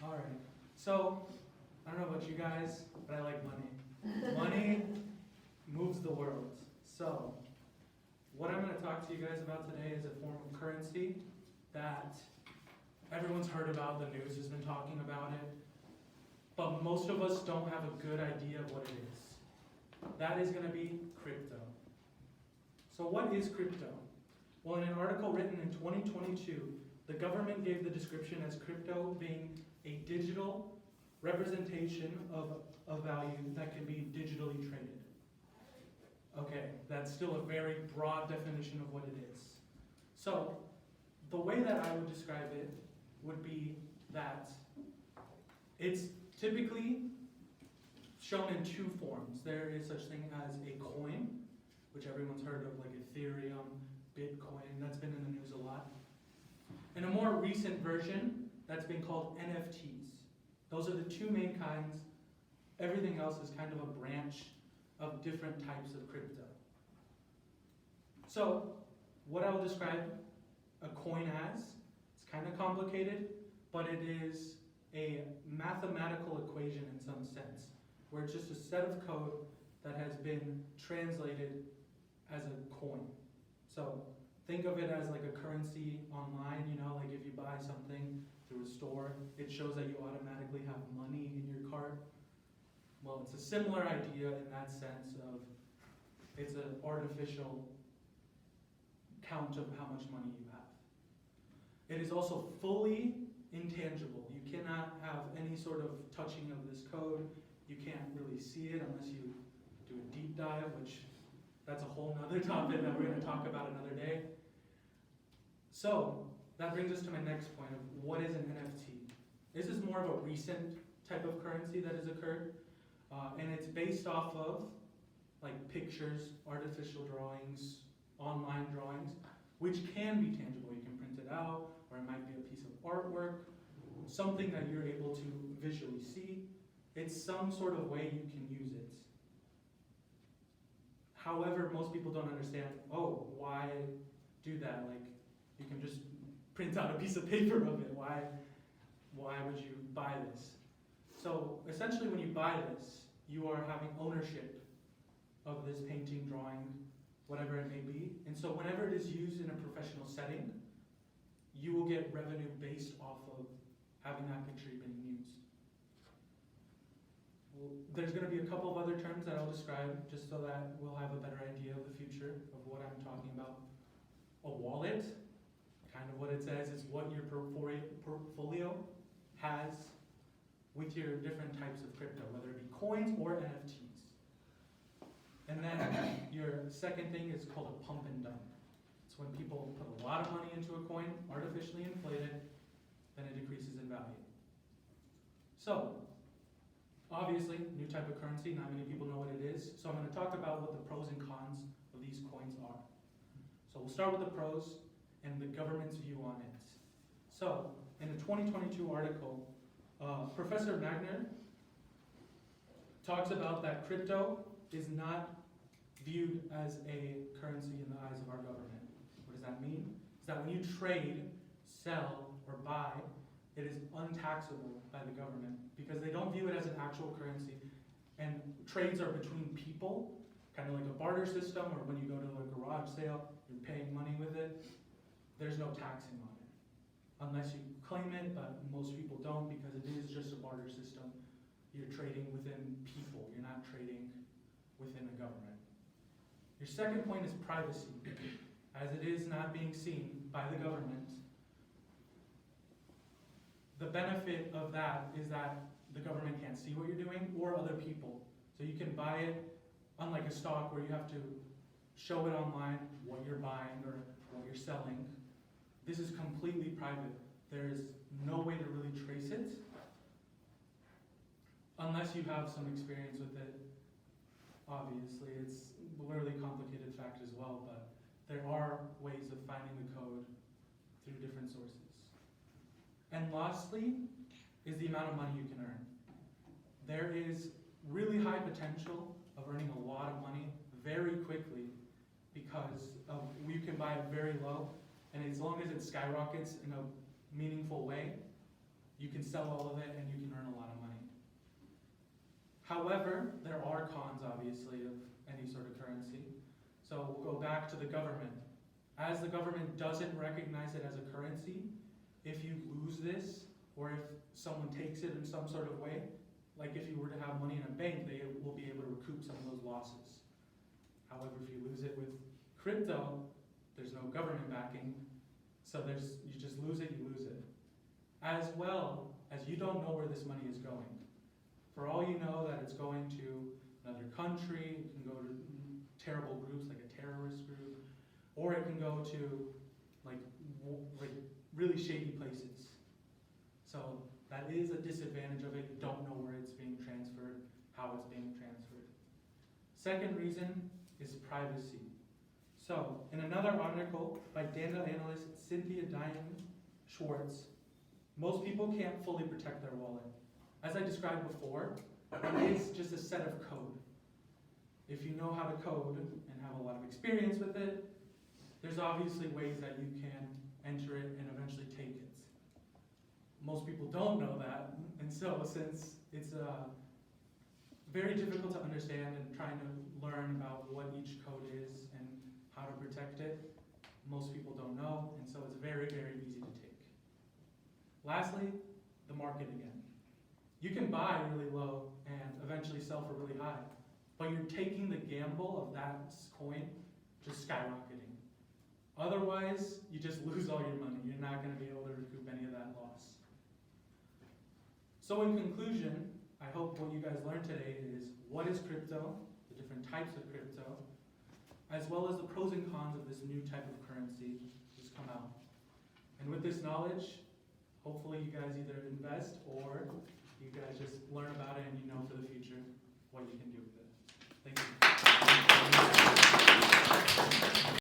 All right. So, I don't know about you guys, but I like money. Money moves the world. So, what I'm going to talk to you guys about today is a form of currency that everyone's heard about, the news has been talking about it, but most of us don't have a good idea of what it is. That is going to be crypto. So, what is crypto? Well, in an article written in 2022, the government gave the description as crypto being a digital representation of a value that can be digitally traded. Okay, that's still a very broad definition of what it is. So, the way that I would describe it would be that it's typically shown in two forms. There is such thing as a coin, which everyone's heard of, like Ethereum, Bitcoin, that's been in the news a lot. And a more recent version that's been called NFTs. Those are the two main kinds. Everything else is kind of a branch of different types of crypto. So, what I will describe a coin as, it's kind of complicated, but it is a mathematical equation in some sense, where it's just a set of code that has been translated as a coin. So, think of it as like a currency online, like if you buy something through a store, it shows that you automatically have money in your cart. Well, it's a similar idea in that sense of it's an artificial count of how much money you have. It is also fully intangible. You cannot have any sort of touching of this code. You can't really see it unless you do a deep dive, which that's a whole nother topic that we're going to talk about another day. So, that brings us to my next point of what is an NFT. This is more of a recent type of currency that has occurred, and it's based off of like pictures, artificial drawings, online drawings, which can be tangible. You can print it out, or it might be a piece of artwork, something that you're able to visually see. It's some sort of way you can use it. However, most people don't understand, why do that? Like, you can just print out a piece of paper of it. Why would you buy this? So, essentially when you buy this, you are having ownership of this painting, drawing, whatever it may be. And so whenever it is used in a professional setting, you will get revenue based off of having that picture being used. There's going to be a couple of other terms that I'll describe just so that we'll have a better idea of the future of what I'm talking about. A wallet, kind of what it says, is what your portfolio has with your different types of crypto, whether it be coins or NFTs. And then your second thing is called a pump and dump. It's when people put a lot of money into a coin, artificially inflate it, then it decreases in value. So, obviously, new type of currency, not many people know what it is. So I'm going to talk about what the pros and cons of these coins are. So we'll start with the pros and the government's view on it. So, in a 2022 article, Professor Magner talks about that crypto is not viewed as a currency in the eyes of our government. What does that mean? It's that when you trade, sell, or buy, it is untaxable by the government because they don't view it as an actual currency. And trades are between people, kind of like a barter system, or when you go to a garage sale, you're paying money with it. There's no taxing on it, unless you claim it, but most people don't because it is just a barter system. You're trading within people, you're not trading within a government. Your second point is privacy. As it is not being seen by the government, the benefit of that is that the government can't see what you're doing or other people. So you can buy it, unlike a stock where you have to show it online what you're buying or what you're selling. This is completely private. There is no way to really trace it unless you have some experience with it. Obviously, it's a really complicated fact as well, but there are ways of finding the code through different sources. And lastly is the amount of money you can earn. There is really high potential of earning a lot of money very quickly because you can buy it very low, and as long as it skyrockets in a meaningful way, You can sell all of it and you can earn a lot of money. However, there are cons, obviously, of any sort of currency. So we'll go back to the government. As the government doesn't recognize it as a currency, if you lose this, or if someone takes it in some sort of way, like if you were to have money in a bank, they will be able to recoup some of those losses. However, if you lose it with crypto, there's no government backing, so you just lose it, you lose it. As well as you don't know where this money is going. For all you know that it's going to another country, it can go to terrible groups like a terrorist group, or it can go to like really shady places. So that is a disadvantage of it. You don't know where it's being transferred, how it's being transferred. Second reason is privacy. So in another article by data analyst Cynthia Diane Schwartz, most people can't fully protect their wallet. As I described before, it is just a set of code. If you know how to code and have a lot of experience with it, there's obviously ways that you can enter it and eventually take it. Most people don't know that, and so since it's very difficult to understand and trying to learn about what each code is and how to protect it, most people don't know, and so it's very, very easy to take. Lastly, the market again. You can buy really low and eventually sell for really high, but you're taking the gamble of that coin just skyrocketing. Otherwise, you just lose all your money. You're not going to be able to recoup any of that loss. So in conclusion, I hope what you guys learned today is what is crypto, the different types of crypto, as well as the pros and cons of this new type of currency that's come out. And with this knowledge, hopefully you guys either invest or you guys just learn about it and you know for the future.